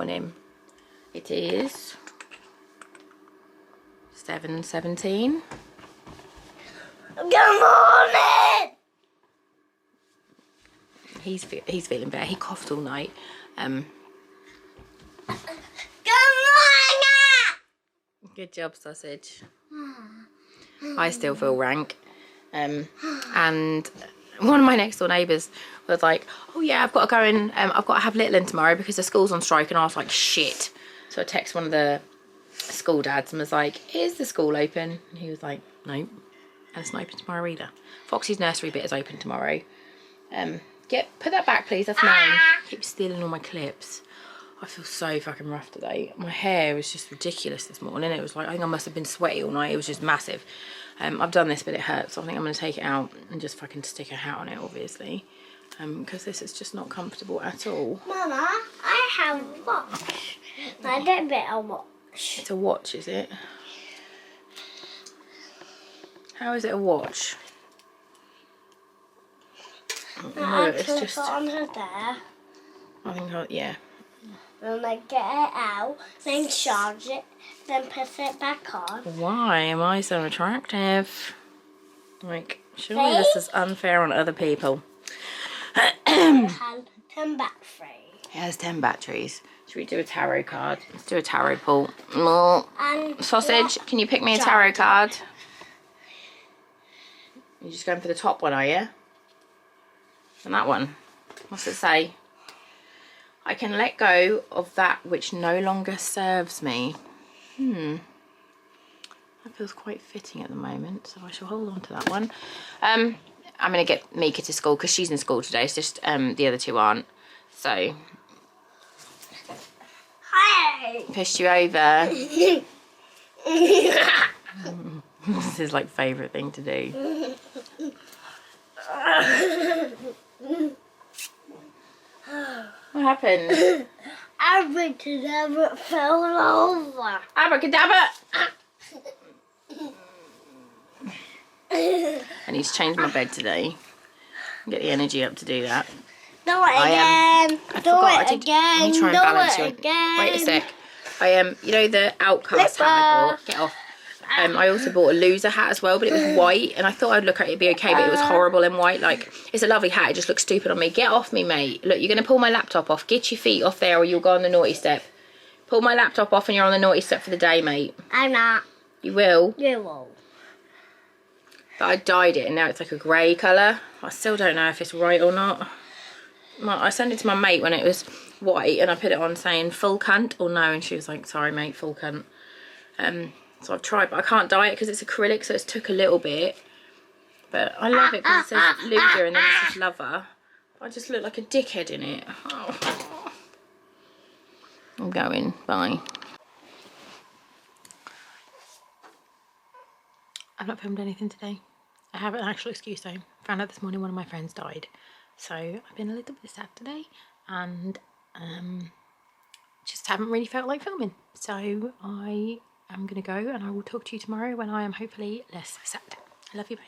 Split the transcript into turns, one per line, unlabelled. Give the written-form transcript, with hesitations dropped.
morning. It is 7:17.
Good morning!
He's feeling better. He coughed all night.
Good morning!
Good job, sausage. I still feel rank. And one of my next door neighbours was like, oh yeah, I've got to go and I've got to have Little in tomorrow because the school's on strike. And I was like, shit. So I texted one of the school dads and was like, is the school open? And he was like, no, and it's not open tomorrow either. Foxy's nursery bit is open tomorrow. Put that back, please. That's mine. Keep stealing all my clips. I feel so fucking rough today. My hair was just ridiculous this morning. It was like, I think I must have been sweaty all night. It was just massive. I've done this, but it hurts. So I think I'm going to take it out and just fucking stick a hat on it, obviously. Because this is just not comfortable at all.
Mama, I have a watch. I don't bet a watch.
It's a watch, is it? How is it a watch?
No, it's just put it under there.
I think yeah.
And then get it out, then charge it, then put it back on.
Why am I so attractive? Like, surely this is unfair on other people.
It has 10 batteries.
It has 10 batteries. Should we do a tarot card? Let's do a tarot pull. No. Sausage, can you pick me a tarot card? You're just going for the top one, are you? And that one. What's it say? I can let go of that which no longer serves me. That feels quite fitting at the moment, so I shall hold on to that one. I'm going to get Mika to school because she's in school today. It's just the other two aren't. So,
Hey!
pushed you over. This is like favourite thing to do. What happened?
Abracadabra fell over.
Abracadabra! I need to change my bed today. Get the energy up to do that.
Do it again.
Let me try and balance you. Wait a sec. You know the Outcast hat I bought? Get off. I also bought a loser hat as well, but it was white, and I thought I'd look at it, be okay, but it was horrible in white. Like, it's a lovely hat, it just looks stupid on me. Get off me, mate. Look, you're going to pull my laptop off. Get your feet off there or you'll go on the naughty step. Pull my laptop off and you're on the naughty step for the day, mate.
I'm not.
You will?
You will.
But I dyed it and now it's like a grey colour. I still don't know if it's right or not. I sent it to my mate when it was white and I put it on saying full cunt or no, and she was like, sorry mate, full cunt. So I've tried, but I can't dye it because it's acrylic, so it's took a little bit. But I love it because it says loser and then it says lover. I just look like a dickhead in it. Oh. I'm going, bye. I've not filmed anything today. I have an actual excuse though. Found out this morning one of my friends died. So I've been a little bit sad today and just haven't really felt like filming. So I'm going to go and I will talk to you tomorrow when I am hopefully less sad. I love you, bye.